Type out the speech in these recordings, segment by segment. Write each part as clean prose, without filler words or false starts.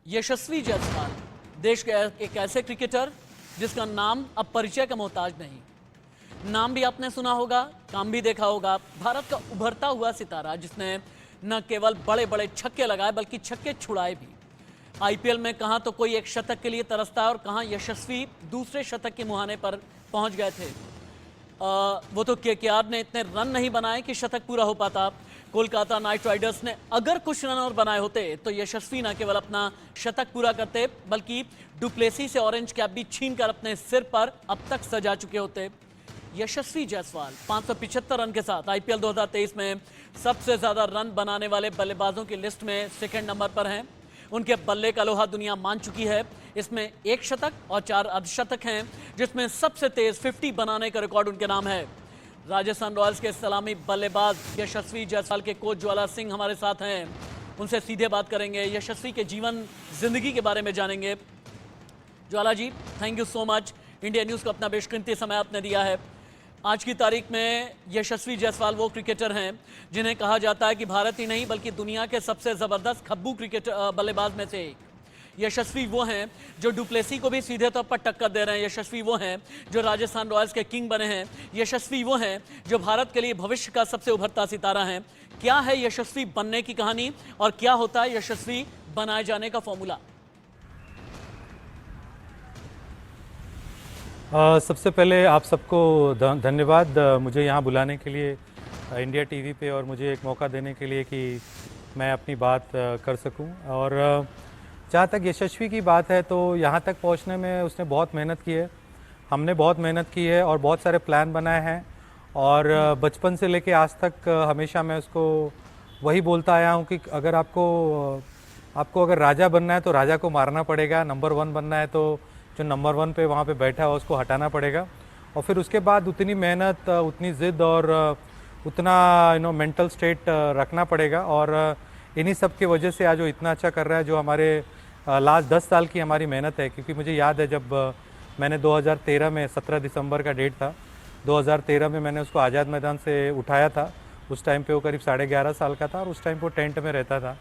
यशस्वी जायसवाल देश के एक ऐसे क्रिकेटर जिसका नाम अब परिचय का मोहताज नहीं। नाम भी आपने सुना होगा, काम भी देखा होगा। भारत का उभरता हुआ सितारा जिसने न केवल बड़े बड़े छक्के लगाए बल्कि छक्के छुड़ाए भी। आईपीएल में कहां तो कोई एक शतक के लिए तरसता है और कहां यशस्वी दूसरे शतक के मुहाने पर पहुंच गए थे। वो तो केकेआर ने इतने रन नहीं बनाए कि शतक पूरा हो पाता। कोलकाता नाइट राइडर्स ने अगर कुछ रन और बनाए होते तो यशस्वी न केवल अपना शतक पूरा करते बल्कि डुप्लेसी से ऑरेंज कैप भी छीनकर अपने सिर पर अब तक सजा चुके होते। यशस्वी जायसवाल 575 रन के साथ आईपीएल 2023 में सबसे ज्यादा रन बनाने वाले बल्लेबाजों की लिस्ट में सेकंड नंबर पर हैं। उनके बल्ले का लोहा दुनिया मान चुकी है। इसमें एक शतक और 4 अर्धशतक हैं, जिसमें सबसे तेज 50 बनाने का रिकॉर्ड उनके नाम है। राजस्थान रॉयल्स के सलामी बल्लेबाज यशस्वी जायसवाल के कोच ज्वाला सिंह हमारे साथ हैं। उनसे सीधे बात करेंगे, यशस्वी के जीवन जिंदगी के बारे में जानेंगे। Jwala ji, thank you so much. India News को अपना बेशकीमती समय आपने दिया है। आज की तारीख में यशस्वी जायसवाल वो क्रिकेटर हैं जिन्हें कहा जाता है कि भारत ही नहीं बल्कि दुनिया के सबसे ज़बरदस्त खब्बू क्रिकेटर बल्लेबाज में से एक। यशस्वी वो हैं जो डुप्लेसी को भी सीधे तौर पर टक्कर दे रहे हैं। यशस्वी वो हैं जो राजस्थान रॉयल्स के किंग बने हैं। यशस्वी वो हैं जो भारत के लिए भविष्य का सबसे उभरता सितारा हैं। क्या है यशस्वी बनने की कहानी और क्या होता है यशस्वी बनाए जाने का फॉर्मूला? सबसे पहले आप सबको धन्यवाद मुझे यहाँ बुलाने के लिए इंडिया टीवी पे और मुझे एक मौका देने के लिए कि मैं अपनी बात कर सकूं। और जहाँ तक यशस्वी की बात है तो यहाँ तक पहुँचने में उसने बहुत मेहनत की है, हमने बहुत मेहनत की है और बहुत सारे प्लान बनाए हैं। और बचपन से लेके आज तक हमेशा मैं उसको वही बोलता आया हूँ कि अगर आपको अगर राजा बनना है तो राजा को मारना पड़ेगा, नंबर 1 बनना है तो जो नंबर 1 पे वहाँ पे बैठा है उसको हटाना पड़ेगा। और फिर उसके बाद उतनी मेहनत, उतनी ज़िद और उतना मेंटल स्टेट रखना पड़ेगा। और इन्हीं सब की वजह से आज वो इतना अच्छा कर रहा है। जो हमारे लास्ट 10 साल की हमारी मेहनत है, क्योंकि मुझे याद है जब मैंने 2013 में 17 दिसंबर का डेट था, 2013 में मैंने उसको आज़ाद मैदान से उठाया था। उस टाइम पे वो करीब 11.5 साल का था और उस टाइम पे वो टेंट में रहता था।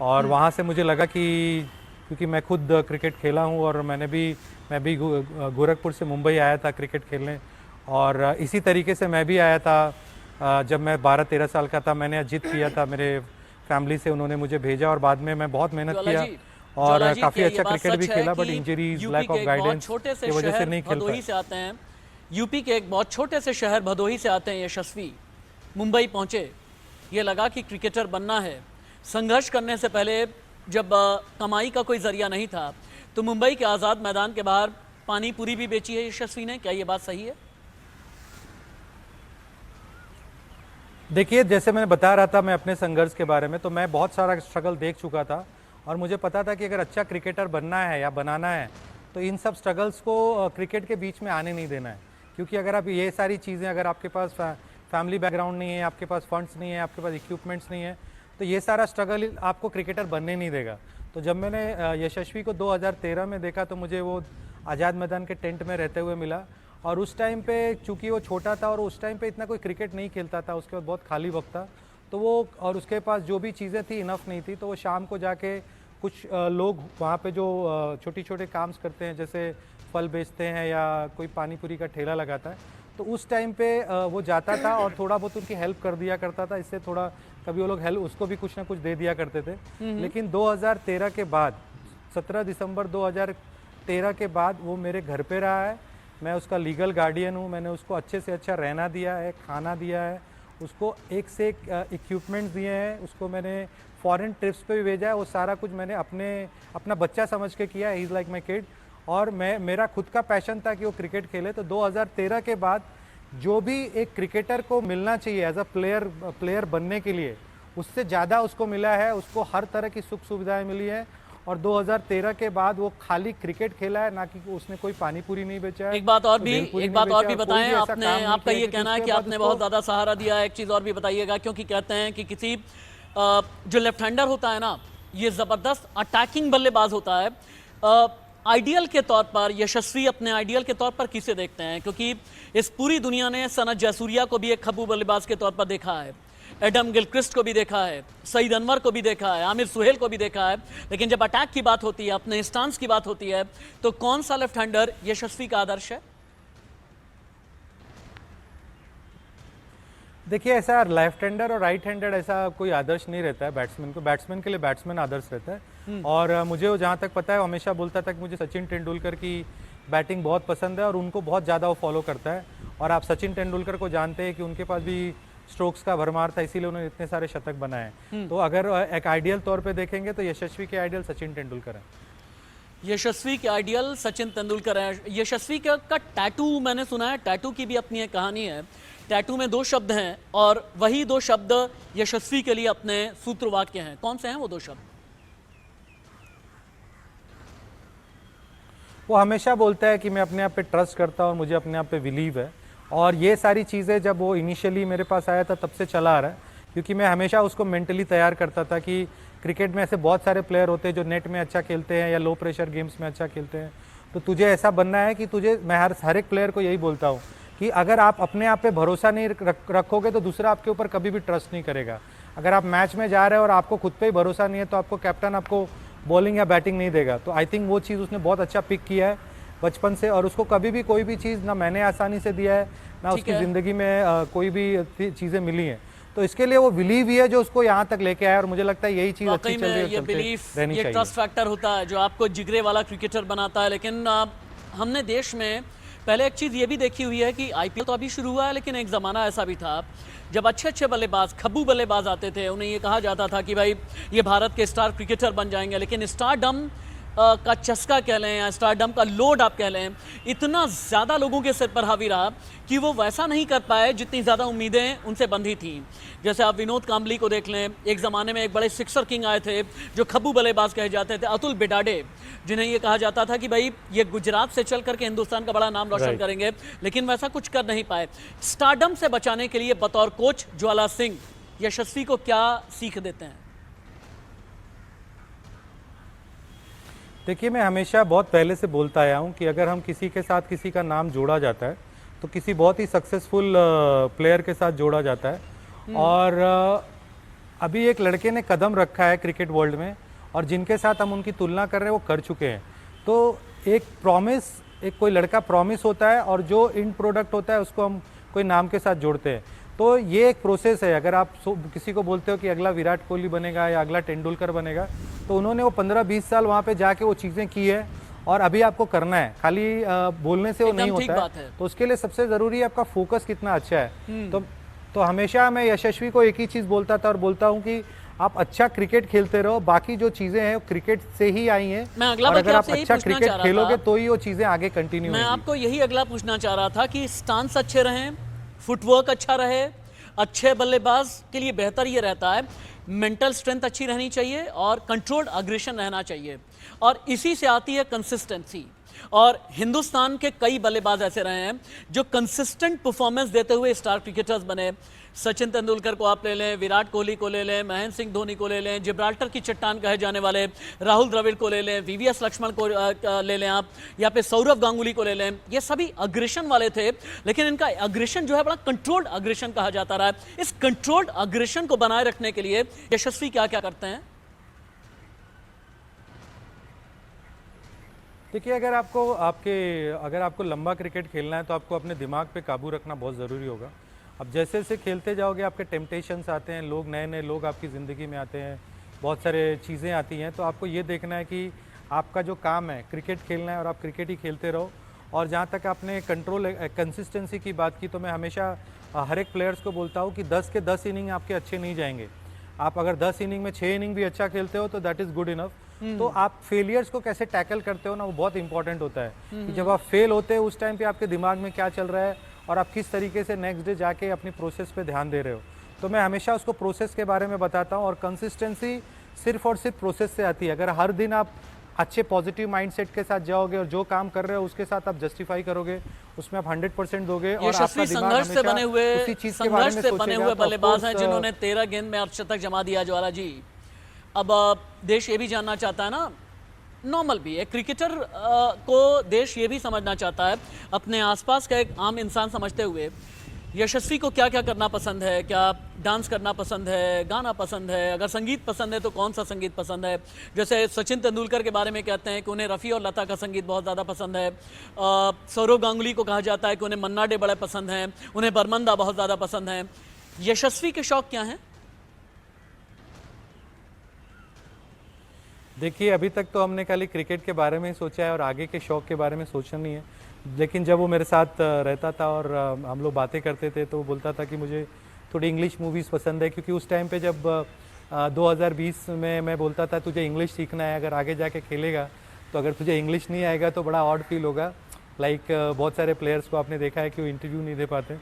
और वहाँ से मुझे लगा कि क्योंकि मैं खुद क्रिकेट खेला हूँ और मैं भी गोरखपुर से मुंबई आया था क्रिकेट खेलने। और इसी तरीके से मैं भी आया था जब मैं 12-13 साल का था। मैंने जिद किया था, मेरे फैमिली से उन्होंने मुझे भेजा और बाद में मैं बहुत मेहनत किया और काफ़ी अच्छा क्रिकेट भी खेला। But injuries, lack of guidance की वजह से नहीं खेल पाया। से आते हैं यूपी के एक बहुत छोटे से शहर भदोही से आते हैं यशस्वी। मुंबई पहुंचे, ये लगा कि क्रिकेटर बनना है। संघर्ष करने से पहले जब कमाई का कोई जरिया नहीं था तो मुंबई के आज़ाद मैदान के बाहर पानी पूरी भी बेची है यशस्वी ने। क्या ये बात सही है? देखिए, जैसे मैं बता रहा था मैं अपने संघर्ष के बारे में, तो मैं बहुत सारा स्ट्रगल देख चुका था और मुझे पता था कि अगर अच्छा क्रिकेटर बनना है या बनाना है तो इन सब स्ट्रगल्स को क्रिकेट के बीच में आने नहीं देना है। क्योंकि अगर आप ये सारी चीज़ें, अगर आपके पास फैमिली बैकग्राउंड नहीं है, आपके पास फंड्स नहीं है, आपके पास इक्विपमेंट्स नहीं है, तो ये सारा स्ट्रगल आपको क्रिकेटर बनने नहीं देगा। तो जब मैंने यशस्वी को 2013 में देखा तो मुझे वो आज़ाद मैदान के टेंट में रहते हुए मिला। और उस टाइम पे चूंकि वो छोटा था और उस टाइम पे इतना कोई क्रिकेट नहीं खेलता था, उसके बाद बहुत खाली वक्त था, तो वो और उसके पास जो भी चीज़ें थी इनफ नहीं थी। तो वो शाम को जाके कुछ लोग वहाँ पे जो छोटे छोटे काम्स करते हैं, जैसे फल बेचते हैं या कोई पानी पूरी का ठेला लगाता है, तो उस टाइम पे वो जाता था और थोड़ा बहुत उनकी हेल्प कर दिया करता था। इससे थोड़ा कभी वो लोग हेल्प उसको भी कुछ ना कुछ दे दिया करते थे। लेकिन 2013 के बाद, 17 दिसंबर 2013 के बाद वो मेरे घर पे रहा है। मैं उसका लीगल गार्डियन हूँ। मैंने उसको अच्छे से अच्छा रहना दिया है, खाना दिया है, उसको एक से एक इक्विपमेंट दिए हैं, उसको मैंने फॉरेन ट्रिप्स पे भी भेजा है। वो सारा कुछ मैंने अपना बच्चा समझ के किया है। He is like my kid. और मेरा खुद का पैशन था कि वो क्रिकेट खेले। तो 2013 के बाद जो भी एक क्रिकेटर को मिलना चाहिए एज अ प्लेयर बनने के लिए, उससे ज़्यादा उसको मिला है। उसको हर तरह की सुख सुविधाएं मिली है। और 2013 के बाद वो खाली क्रिकेट खेला है, ना कि उसने कोई पानी पूरी नहीं बेचा है। एक बात और भी बताएं, आपका ये कहना है कि आपने बहुत ज़्यादा सहारा दिया है। एक चीज़ और भी बताइएगा, क्योंकि कहते हैं कि किसी जो लेफ्ट हैंडर होता है ना, ये ज़बरदस्त अटैकिंग बल्लेबाज होता है। आइडियल के तौर पर यशस्वी अपने आइडियल के तौर पर किसे देखते हैं? क्योंकि इस पूरी दुनिया ने सनत जयसूर्या को भी एक खब्बू बल्लेबाज के तौर पर देखा है। एडम गिलक्रिस्ट को भी देखा है, सईद अनवर को भी देखा है, आमिर सुहेल को भी देखा है, लेकिन जब अटैक की बात होती है, अपने स्टांस की बात होती है, तो कौन सा लेफ्ट हैंडर यशस्वी का आदर्श है? देखिए, ऐसा लेफ्ट हैंडर और राइट हैंडर ऐसा कोई आदर्श नहीं रहता है बैट्समैन को। बैट्समैन के लिए बैट्समैन आदर्श रहता है। और मुझे वो जहाँ तक पता है, हमेशा बोलता था कि मुझे सचिन तेंदुलकर की बैटिंग बहुत पसंद है और उनको बहुत ज़्यादा वो फॉलो करता है। और आप सचिन तेंदुलकर को जानते हैं कि उनके पास भी स्ट्रोक्स का भरमार था, इसीलिए उन्होंने इतने सारे शतक बनाए। तो अगर एक आइडियल तौर पे देखेंगे तो यशस्वी के आइडियल सचिन तेंदुलकर है। यशस्वी के आइडियल सचिन तेंदुलकर है। यशस्वी का टैटू मैंने सुना है, टैटू की भी अपनी एक कहानी है। टैटू में 2 शब्द हैं और वही 2 शब्द यशस्वी के लिए अपने सूत्र वाक्य हैं। कौन से हैं वो 2 शब्द? वो हमेशा बोलता है कि मैं अपने आप पे ट्रस्ट करता हूँ और मुझे अपने आप पे बिलीव है। और ये सारी चीज़ें जब वो इनिशियली मेरे पास आया था तब से चला आ रहा है, क्योंकि मैं हमेशा उसको मेंटली तैयार करता था कि क्रिकेट में ऐसे बहुत सारे प्लेयर होते हैं जो नेट में अच्छा खेलते हैं या लो प्रेशर गेम्स में अच्छा खेलते हैं। तो तुझे ऐसा बनना है कि तुझे, मैं हर एक प्लेयर को यही बोलता हूँ कि अगर आप अपने आप पे भरोसा नहीं रखोगे तो दूसरा आपके ऊपर कभी भी ट्रस्ट नहीं करेगा। अगर आप मैच में जा रहे हो और आपको खुद पे ही भरोसा नहीं है तो आपको कैप्टन आपको बॉलिंग या बैटिंग नहीं देगा। तो आई थिंक वो चीज़ उसने बहुत अच्छा पिक किया है बचपन से, और उसको कभी भी कोई भी चीज़ ना मैंने आसानी से दिया है ना उसकी ज़िंदगी में कोई भी चीज़ें मिली हैं। तो इसके लिए वो बिलीव ही है जो उसको यहाँ तक लेके आया, और मुझे लगता है यही चीज़ अच्छी चल रही है, ये बिलीफ, ये ट्रस्ट फैक्टर होता है जो आपको जिगरे वाला क्रिकेटर बनाता है। लेकिन हमने देश में पहले एक चीज़ ये भी देखी हुई है कि आईपीएल तो अभी शुरू हुआ है, लेकिन एक ज़माना ऐसा भी था जब अच्छे अच्छे बल्लेबाज, खब्बू बल्लेबाज आते थे, उन्हें ये कहा जाता था कि भाई ये भारत के स्टार क्रिकेटर बन जाएंगे। लेकिन स्टारडम का चस्का कह लें या स्टारडम का लोड आप कह लें, इतना ज़्यादा लोगों के सिर पर हावी रहा कि वो वैसा नहीं कर पाए जितनी ज़्यादा उम्मीदें उनसे बंधी थीं। जैसे आप विनोद कांबली को देख लें, एक ज़माने में एक बड़े सिक्सर किंग आए थे जो खब्बू बल्लेबाज कहे जाते थे। अतुल बिडाडे, जिन्हें ये कहा जाता था कि भाई ये गुजरात से चल करके हिंदुस्तान का बड़ा नाम रोशन करेंगे, लेकिन वैसा कुछ कर नहीं पाए। स्टारडम से बचाने के लिए बतौर कोच ज्वाला सिंह यशस्वी को क्या सीख देते हैं? देखिए, मैं हमेशा बहुत पहले से बोलता आया हूँ कि अगर हम किसी के साथ किसी का नाम जोड़ा जाता है तो किसी बहुत ही सक्सेसफुल प्लेयर के साथ जोड़ा जाता है। और अभी एक लड़के ने कदम रखा है क्रिकेट वर्ल्ड में, और जिनके साथ हम उनकी तुलना कर रहे हैं वो कर चुके हैं। तो एक प्रॉमिस, एक कोई लड़का प्रॉमिस होता है और जो इन प्रोडक्ट होता है उसको हम कोई नाम के साथ जोड़ते हैं। तो ये एक प्रोसेस है। अगर आप किसी को बोलते हो कि अगला विराट कोहली बनेगा या अगला तेंदुलकर बनेगा, तो उन्होंने वो 15-20 साल वहाँ पे जाके वो चीज़ें की है और अभी आपको करना है। खाली बोलने से वो नहीं होता है। तो उसके लिए सबसे ज़रूरी है आपका फोकस कितना अच्छा है। तो हमेशा मैं यशस्वी को एक ही चीज़ बोलता था और बोलता हूँ कि आप अच्छा क्रिकेट खेलते रहो, बाकी जो चीज़ें हैं क्रिकेट से ही आई हैं। और अगर आप अच्छा क्रिकेट खेलोगे तो ही वो चीज़ें आगे कंटिन्यू होंगी। मैं आपको यही अगला पूछना चाह रहा था कि स्टांस अच्छे रहें, फुटवर्क अच्छा रहे, अच्छे बल्लेबाज के लिए बेहतर ये रहता है मेंटल स्ट्रेंथ अच्छी रहनी चाहिए और कंट्रोल्ड अग्रेशन रहना चाहिए, और इसी से आती है कंसिस्टेंसी। और हिंदुस्तान के कई बल्लेबाज ऐसे रहे हैं जो कंसिस्टेंट परफॉर्मेंस देते हुए स्टार क्रिकेटर्स बने। सचिन तेंदुलकर को आप ले लें, विराट कोहली को ले लें, महेंद्र सिंह धोनी को ले लें, जिब्राल्टर की चट्टान कहे जाने वाले राहुल द्रविड़ को ले लें, वीवीएस लक्ष्मण को ले लें आप, या फिर सौरव गांगुली को ले लें। ये सभी अग्रेशन वाले थे, लेकिन इनका अग्रेशन जो है बड़ा कंट्रोल्ड अग्रेशन कहा जाता रहा है। इस कंट्रोल्ड अग्रेशन को बनाए रखने के लिए यशस्वी क्या क्या करते हैं? देखिए, अगर आपको लंबा क्रिकेट खेलना है तो आपको अपने दिमाग पे काबू रखना बहुत ज़रूरी होगा। अब जैसे जैसे खेलते जाओगे आपके टेम्पटेशंस आते हैं, लोग नए लोग आपकी ज़िंदगी में आते हैं, बहुत सारे चीज़ें आती हैं। तो आपको ये देखना है कि आपका जो काम है क्रिकेट खेलना है और आप क्रिकेट ही खेलते रहो। और जहाँ तक आपने कंसिस्टेंसी की बात की, तो मैं हमेशा हर एक प्लेयर्स को बोलता हूँ कि 10 के 10 इनिंग आपके अच्छे नहीं जाएंगे। आप अगर 10 इनिंग में 6 इनिंग भी अच्छा खेलते हो तो दैट इज़ गुड इनफ। तो आप फेलियर्स को कैसे टैकल करते हो ना, वो बहुत इंपॉर्टेंट होता है कि जब आप फेल होते हो उस टाइम पे आपके दिमाग में क्या चल रहा है और आप किस तरीके से नेक्स्ट डे जाके अपनी प्रोसेस पे ध्यान दे रहे हो। तो मैं हमेशा उसको प्रोसेस के बारे में बताता हूँ, और कंसिस्टेंसी सिर्फ और सिर्फ प्रोसेस से आती है। अगर हर दिन आप अच्छे पॉजिटिव माइंडसेट के साथ जाओगे और जो काम कर रहे हो उसके साथ आप जस्टिफाई करोगे, उसमें आप 100% दोगे और आपका दिमाग संघर्ष से बने हुए उसी चीज के बारे में सोचेगा। बल्लेबाज हैं जिन्होंने 13 गेंद में अर्धशतक जमा दिया। ज्वाला जी, अब देश ये भी जानना चाहता है ना, नॉर्मल भी है क्रिकेटर को देश ये भी समझना चाहता है, अपने आसपास का एक आम इंसान समझते हुए, यशस्वी को क्या क्या करना पसंद है? क्या डांस करना पसंद है, गाना पसंद है? अगर संगीत पसंद है तो कौन सा संगीत पसंद है? जैसे सचिन तेंदुलकर के बारे में कहते हैं कि उन्हें रफ़ी और लता का संगीत बहुत ज़्यादा पसंद है। सौरव गांगुली को कहा जाता है कि उन्हें मन्ना डे बड़े पसंद हैं, उन्हें बरमंदा बहुत ज़्यादा पसंद हैं। यशस्वी के शौक क्या हैं? देखिए, अभी तक तो हमने खाली क्रिकेट के बारे में ही सोचा है और आगे के शौक के बारे में सोचना नहीं है। लेकिन जब वो मेरे साथ रहता था और हम लोग बातें करते थे तो वो बोलता था कि मुझे थोड़ी इंग्लिश मूवीज़ पसंद है, क्योंकि उस टाइम पे जब 2020 में मैं बोलता था तुझे इंग्लिश सीखना है, अगर आगे जाके खेलेगा तो अगर तुझे इंग्लिश नहीं आएगा तो बड़ा ऑड फील होगा। लाइक बहुत सारे प्लेयर्स को आपने देखा है कि वो इंटरव्यू नहीं दे पाते।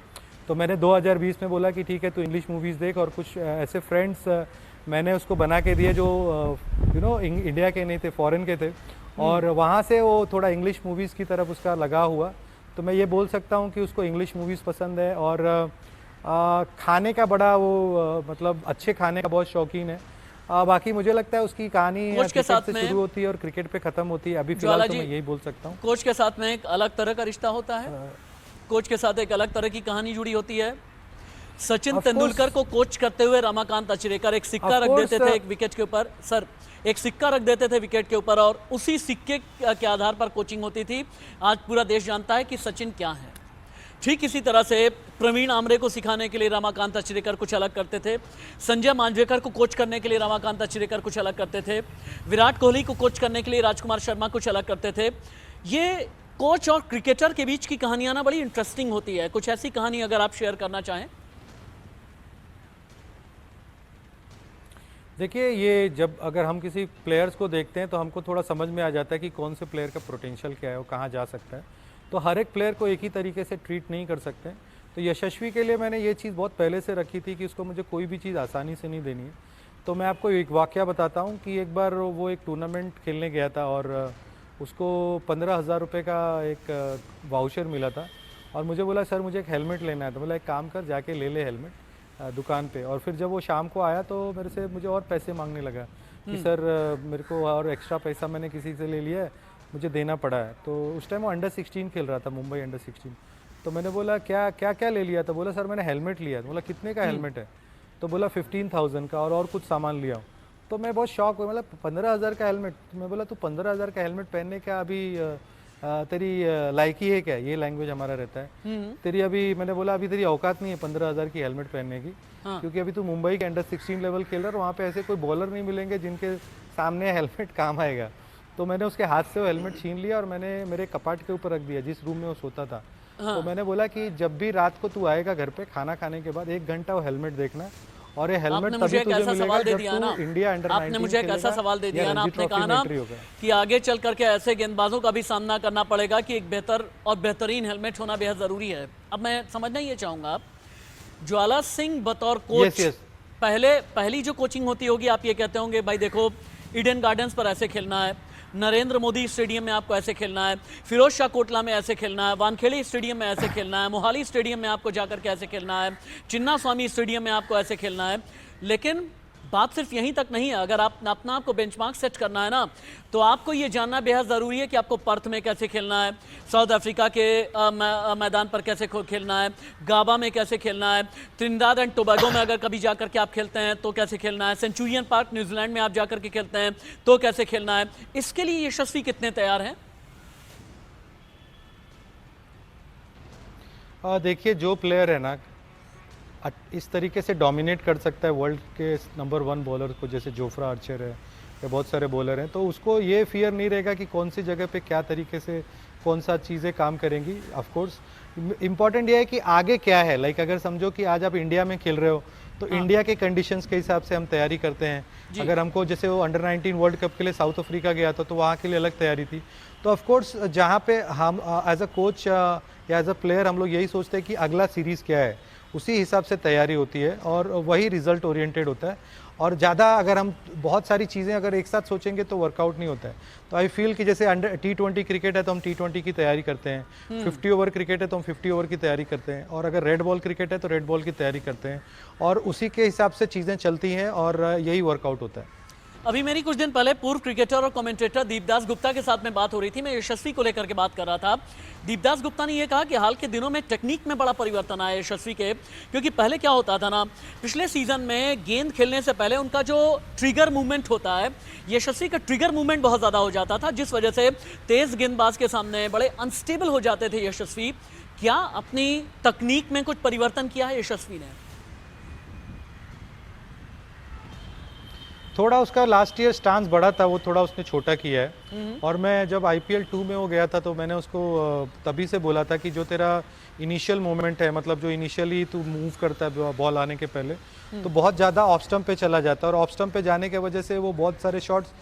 तो मैंने 2020 में बोला कि ठीक है, तू इंग्लिश मूवीज़ देख, और कुछ ऐसे फ्रेंड्स मैंने उसको बना के दिए जो इंडिया के नहीं थे, फॉरेन के थे, और वहाँ से वो थोड़ा इंग्लिश मूवीज़ की तरफ उसका लगा हुआ। तो मैं ये बोल सकता हूँ कि उसको इंग्लिश मूवीज़ पसंद है, और खाने का बड़ा वो मतलब अच्छे खाने का बहुत शौकीन है। बाकी मुझे लगता है उसकी कहानी कोच के साथ से में शुरू होती है और क्रिकेट पे ख़त्म होती है। अभी फिलहाल तो मैं यही बोल सकता हूँ। कोच के साथ में एक अलग तरह का रिश्ता होता है, कोच के साथ एक अलग तरह की कहानी जुड़ी होती है। सचिन तेंदुलकर को कोच करते हुए रमाकांत अचरेकर एक सिक्का रख देते थे एक विकेट के ऊपर, सर एक सिक्का रख देते थे विकेट के ऊपर, और उसी सिक्के के आधार पर कोचिंग होती थी। आज पूरा देश जानता है कि सचिन क्या है। ठीक इसी तरह से प्रवीण आमरे को सिखाने के लिए रमाकांत अचरेकर कुछ अलग करते थे, संजय मांजरेकर को कोच करने के लिए रमाकांत अचरेकर कुछ अलग करते थे, विराट कोहली को कोच करने के लिए राजकुमार शर्मा कुछ अलग करते थे। ये कोच और क्रिकेटर के बीच की कहानियां ना बड़ी इंटरेस्टिंग होती है। कुछ ऐसी कहानी अगर आप शेयर करना चाहें। देखिए, ये जब अगर हम किसी प्लेयर्स को देखते हैं तो हमको थोड़ा समझ में आ जाता है कि कौन से प्लेयर का पोटेंशियल क्या है, वो कहाँ जा सकता है। तो हर एक प्लेयर को एक ही तरीके से ट्रीट नहीं कर सकते। तो यशस्वी के लिए मैंने ये चीज़ बहुत पहले से रखी थी कि उसको मुझे कोई भी चीज़ आसानी से नहीं देनी है। तो मैं आपको एक वाक़या बताता हूँ कि एक बार वो एक टूर्नामेंट खेलने गया था और उसको 15,000 रुपये का एक वाउचर मिला था, और मुझे बोला सर मुझे एक हेलमेट लेना है। तो बोला एक काम कर, जाके ले ले हेलमेट दुकान पे। और फिर जब वो शाम को आया तो मुझे और पैसे मांगने लगा कि सर मेरे को और एक्स्ट्रा पैसा मैंने किसी से ले लिया है, मुझे देना पड़ा है। तो उस टाइम वो अंडर 16 खेल रहा था, मुंबई अंडर 16। तो मैंने बोला क्या क्या क्या ले लिया? तो बोला सर मैंने हेलमेट लिया। तो बोला कितने का हेलमेट है? तो बोला 15,000 का, और कुछ सामान लिया हूँ। तो मैं बहुत शॉक हुआ, मतलब 15,000 का हेलमेट? मैं बोला तू 15,000 का हेलमेट पहनने का अभी तेरी लायकी है क्या? ये लैंग्वेज हमारा रहता है। तेरी अभी, मैंने बोला अभी तेरी औकात नहीं है 15,000 की हेलमेट पहनने की। क्योंकि अभी तू मुंबई के अंडर 16 लेवल खेल रहा है, वहाँ पे ऐसे कोई बॉलर नहीं मिलेंगे जिनके सामने हेलमेट काम आएगा। तो मैंने उसके हाथ से वो हेलमेट छीन लिया और मैंने मेरे कपाट के ऊपर रख दिया जिस रूम में वो सोता था। तो मैंने बोला कि जब भी रात को तू आएगा घर पे खाना खाने के बाद 1 घंटा वो हेलमेट देखना, और ये हेलमेट तभी तुझे मिलेगा जब तू इंडिया अंडर 19 आपने मुझे एक ऐसा सवाल दे दिया ना, आपने कहा ना कि आगे चल करके ऐसे गेंदबाजों का भी सामना करना पड़ेगा कि एक बेहतर और बेहतरीन हेलमेट होना बेहद जरूरी है। अब मैं समझना ये चाहूंगा, ज्वाला सिंह बतौर कोच पहली जो कोचिंग होती होगी, आप ये कहते होंगे भाई देखो ईडन गार्डन्स पर ऐसे खेलना है, नरेंद्र मोदी स्टेडियम में आपको ऐसे खेलना है, फिरोज शाह कोटला में ऐसे खेलना है, वानखेड़े स्टेडियम में ऐसे खेलना है, मोहाली स्टेडियम में आपको जाकर के ऐसे खेलना है, चिन्ना स्वामी स्टेडियम में आपको ऐसे खेलना है। लेकिन बात सिर्फ यहीं तक नहीं है। अगर आप अपना आपको बेंचमार्क सेट करना है ना, तो आपको ये जानना बेहद ज़रूरी है कि आपको पर्थ में कैसे खेलना है, साउथ अफ्रीका के मैदान पर कैसे खेलना है, गाबा में कैसे खेलना है, त्रिनिदाद एंड टोबैगो में अगर कभी जाकर के आप खेलते हैं तो कैसे खेलना है, सेंचुरियन पार्क न्यूजीलैंड में आप जाकर के खेलते हैं तो कैसे खेलना है। इसके लिए यशस्वी कितने तैयार हैं? देखिए, जो प्लेयर है ना इस तरीके से डोमिनेट कर सकता है वर्ल्ड के नंबर 1 बॉलर को, जैसे जोफ्रा आर्चर है या बहुत सारे बॉलर हैं, तो उसको ये फियर नहीं रहेगा कि कौन सी जगह पे क्या तरीके से कौन सा चीज़ें काम करेंगी। ऑफ कोर्स इम्पॉर्टेंट ये है कि आगे क्या है। लाइक अगर समझो कि आज आप इंडिया में खेल रहे हो तो इंडिया के कंडीशंस के हिसाब से हम तैयारी करते हैं। अगर हमको जैसे वो अंडर 19 वर्ल्ड कप के लिए साउथ अफ्रीका गया था तो वहाँ के लिए अलग तैयारी थी। तो ऑफ कोर्स जहाँ पे हम एज अ कोच या एज अ प्लेयर हम लोग यही सोचते हैं कि अगला सीरीज़ क्या है, उसी हिसाब से तैयारी होती है और वही रिजल्ट ओरिएंटेड होता है। और ज़्यादा अगर हम बहुत सारी चीज़ें अगर एक साथ सोचेंगे तो वर्कआउट नहीं होता है। तो आई फील कि जैसे अंडर T20 क्रिकेट है तो हम T20 की तैयारी करते हैं, 50 ओवर क्रिकेट है तो हम 50 ओवर की तैयारी करते हैं, और अगर रेड बॉल क्रिकेट है तो रेड बॉल की तैयारी करते हैं, और उसी के हिसाब से चीज़ें चलती हैं और यही वर्कआउट होता है। अभी मेरी कुछ दिन पहले पूर्व क्रिकेटर और कमेंटेटर दीपदास गुप्ता के साथ में बात हो रही थी। मैं यशस्वी को लेकर के बात कर रहा था। दीपदास गुप्ता ने यह कहा कि हाल के दिनों में टेक्निक में बड़ा परिवर्तन आया यशस्वी के, क्योंकि पहले क्या होता था ना, पिछले सीजन में गेंद खेलने से पहले उनका जो ट्रिगर मूवमेंट होता है, यशस्वी का ट्रिगर मूवमेंट बहुत ज़्यादा हो जाता था, जिस वजह से तेज गेंदबाज के सामने बड़े अनस्टेबल हो जाते थे यशस्वी। क्या अपनी तकनीक में कुछ परिवर्तन किया है यशस्वी ने? थोड़ा उसका लास्ट ईयर स्टांस बड़ा था, वो थोड़ा उसने छोटा किया है। और मैं जब IPL 2 में वो गया था तो मैंने उसको तभी से बोला था कि जो तेरा इनिशियल मोमेंट है, मतलब जो इनिशियली तू मूव करता है बॉल आने के पहले, तो बहुत ज़्यादा ऑफ स्टंप पे चला जाता है, और ऑफ स्टंप पे जाने की वजह से वो बहुत सारे शॉट्स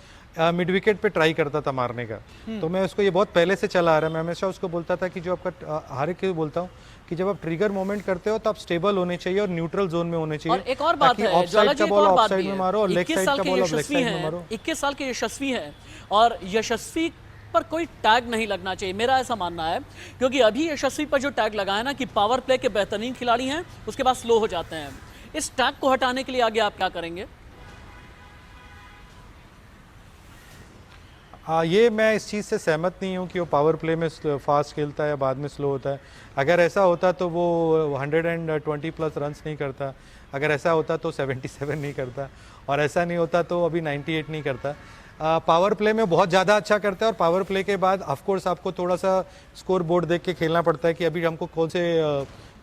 मिड विकेट पे ट्राई करता था मारने का। तो मैं उसको ये बहुत पहले से चला आ रहा है। मैं हमेशा उसको बोलता था कि जो आपका हर एक बोलता हूँ कि जब आप ट्रिगर मोमेंट करते हो तो आप स्टेबल होने चाहिए और न्यूट्रल जोन में होने चाहिए। और एक और बात है, ऑफ साइड का बॉल ऑफ साइड में मारो और लेग 21 साइड साल का के ball of leg Yashasvi side में मारो। हैं, 21 साल के यशस्वी हैं, और यशस्वी पर कोई टैग नहीं लगना चाहिए, मेरा ऐसा मानना है। क्योंकि अभी यशस्वी पर जो टैग लगा है ना कि पावर प्ले के बेहतरीन खिलाड़ी हैं, उसके बाद स्लो हो जाते हैं, इस टैग को हटाने के लिए आगे आप क्या करेंगे? ये मैं इस चीज़ से सहमत नहीं हूँ कि वो पावर प्ले में फास्ट खेलता है या बाद में स्लो होता है। अगर ऐसा होता तो वो 120 प्लस रन्स नहीं करता, अगर ऐसा होता तो 77 नहीं करता, और ऐसा नहीं होता तो अभी 98 नहीं करता। पावर प्ले में बहुत ज़्यादा अच्छा करता है, और पावर प्ले के बाद ऑफकोर्स आपको थोड़ा सा स्कोर बोर्ड देख के खेलना पड़ता है कि अभी हमको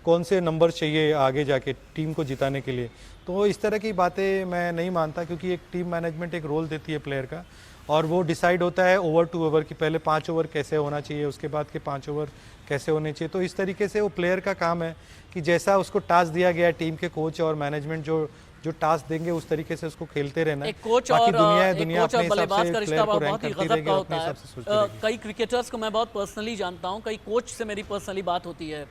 कौन से नंबर चाहिए आगे जाके टीम को जिताने के लिए। तो इस तरह की बातें मैं नहीं मानता, क्योंकि एक टीम मैनेजमेंट एक रोल देती है प्लेयर का, और वो डिसाइड होता है ओवर टू ओवर कि पहले 5 ओवर कैसे होना चाहिए, उसके बाद के 5 ओवर कैसे होने चाहिए। तो इस तरीके से वो प्लेयर का काम है कि जैसा उसको टास्क दिया गया है, टीम के कोच और मैनेजमेंट जो टास्क देंगे उस तरीके से उसको खेलते रहना है। एक कोच और बल्लेबाज का रिश्ता बहुत ही गजब का होता है। कई क्रिकेटर्स को मैं बहुत पर्सनली जानता हूँ, कई कोच से मेरी पर्सनली बात होती है।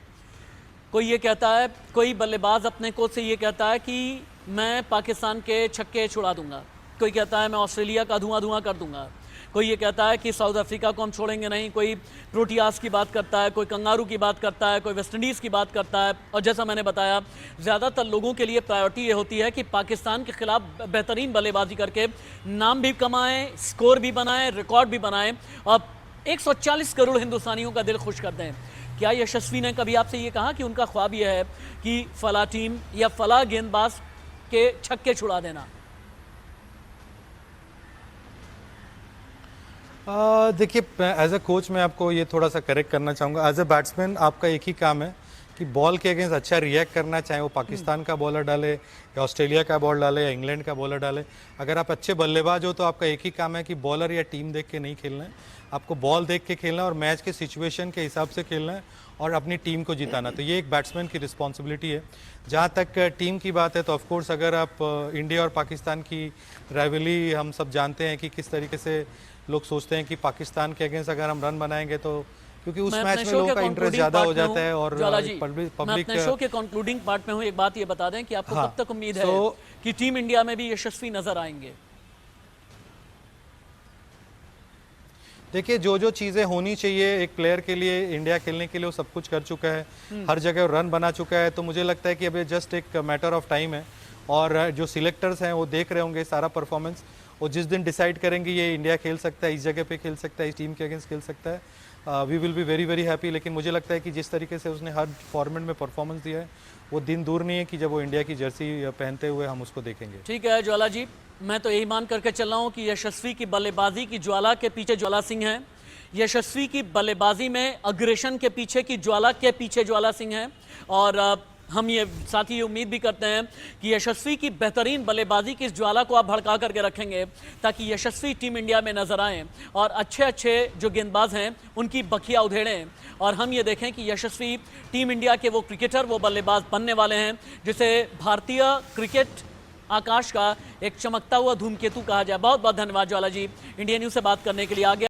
कोई ये कहता है, कोई बल्लेबाज अपने कोच से ये कहता है कि मैं पाकिस्तान के छक्के छुड़ा दूंगा, कोई कहता है मैं ऑस्ट्रेलिया का धुआं कर दूंगा, कोई ये कहता है कि साउथ अफ्रीका को हम छोड़ेंगे नहीं, कोई प्रोटियास की बात करता है, कोई कंगारू की बात करता है, कोई वेस्ट इंडीज़ की बात करता है। और जैसा मैंने बताया, ज़्यादातर लोगों के लिए प्रायोरिटी ये होती है कि पाकिस्तान के खिलाफ बेहतरीन बल्लेबाजी करके नाम भी कमाएं, स्कोर भी बनाएं, रिकॉर्ड भी बनाएं, और 140 करोड़ हिंदुस्तानियों का दिल खुश कर दें। क्या यशस्वी ने कभी आपसे ये कहा कि उनका ख्वाब यह है कि फला टीम या फला गेंदबाज के छक्के छुड़ा देना? देखिए, एज अ कोच मैं आपको ये थोड़ा सा करेक्ट करना चाहूँगा। एज अ बैट्समैन आपका एक ही काम है कि बॉल के अगेंस्ट अच्छा रिएक्ट करना, चाहे वो पाकिस्तान का बॉलर डाले या ऑस्ट्रेलिया का बॉल डाले या इंग्लैंड का बॉलर डाले। अगर आप अच्छे बल्लेबाज हो तो आपका एक ही काम है कि बॉलर या टीम देख के नहीं खेलना है, आपको बॉल देख के खेलना और मैच के सिचुएशन के हिसाब से खेलना है और अपनी टीम को जिताना। तो ये एक बैट्समैन की रिस्पॉन्सिबिलिटी है। जहाँ तक टीम की बात है तो ऑफकोर्स अगर आप इंडिया और पाकिस्तान की राइवलरी हम सब जानते हैं कि किस तरीके से लोग सोचते हैं कि पाकिस्तान के अगेंस्ट अगर हम रन बनाएंगे तो, क्योंकि उस मैच में लोगों का इंटरेस्ट ज्यादा हो जाता है और पब्लिक शो के कंक्लूडिंग पार्ट में हूं। एक बात ये बता दें कि आपको कब तक उम्मीद है कि टीम इंडिया में भी यशस्वी नजर आएंगे? देखिए, जो चीज़ें होनी चाहिए एक प्लेयर के लिए इंडिया खेलने के लिए वो सब कुछ कर चुका है, हर जगह रन बना चुका है। तो मुझे लगता है कि अभी जस्ट एक मैटर ऑफ टाइम है, और जो सिलेक्टर्स हैं वो देख रहे होंगे सारा परफॉर्मेंस, और जिस दिन डिसाइड करेंगे ये इंडिया खेल सकता है, इस जगह पे खेल सकता है, इस टीम के अगेंस्ट खेल सकता है, we will be very very happy. लेकिन मुझे लगता है कि जिस तरीके से उसने हर फॉर्मेट में परफॉर्मेंस दिया है, वो दिन दूर नहीं है कि जब वो इंडिया की जर्सी पहनते हुए हम उसको देखेंगे। ठीक है ज्वाला जी, मैं तो यही मान करके चल रहा हूँ कि यशस्वी की बल्लेबाजी की ज्वाला के पीछे ज्वाला सिंह है, यशस्वी की बल्लेबाजी में अग्रेशन के पीछे की ज्वाला के पीछे ज्वाला सिंह है। और हम ये साथ ही उम्मीद भी करते हैं कि यशस्वी की बेहतरीन बल्लेबाजी की इस ज्वाला को आप भड़का करके रखेंगे, ताकि यशस्वी टीम इंडिया में नजर आएं और अच्छे अच्छे जो गेंदबाज हैं उनकी बखिया उधेड़ें, और हम ये देखें कि यशस्वी टीम इंडिया के वो क्रिकेटर, वो बल्लेबाज बनने वाले हैं जिसे भारतीय क्रिकेट आकाश का एक चमकता हुआ धूमकेतु कहा जाए। बहुत बहुत धन्यवाद ज्वाला जी, इंडिया न्यूज़ से बात करने के लिए। आगे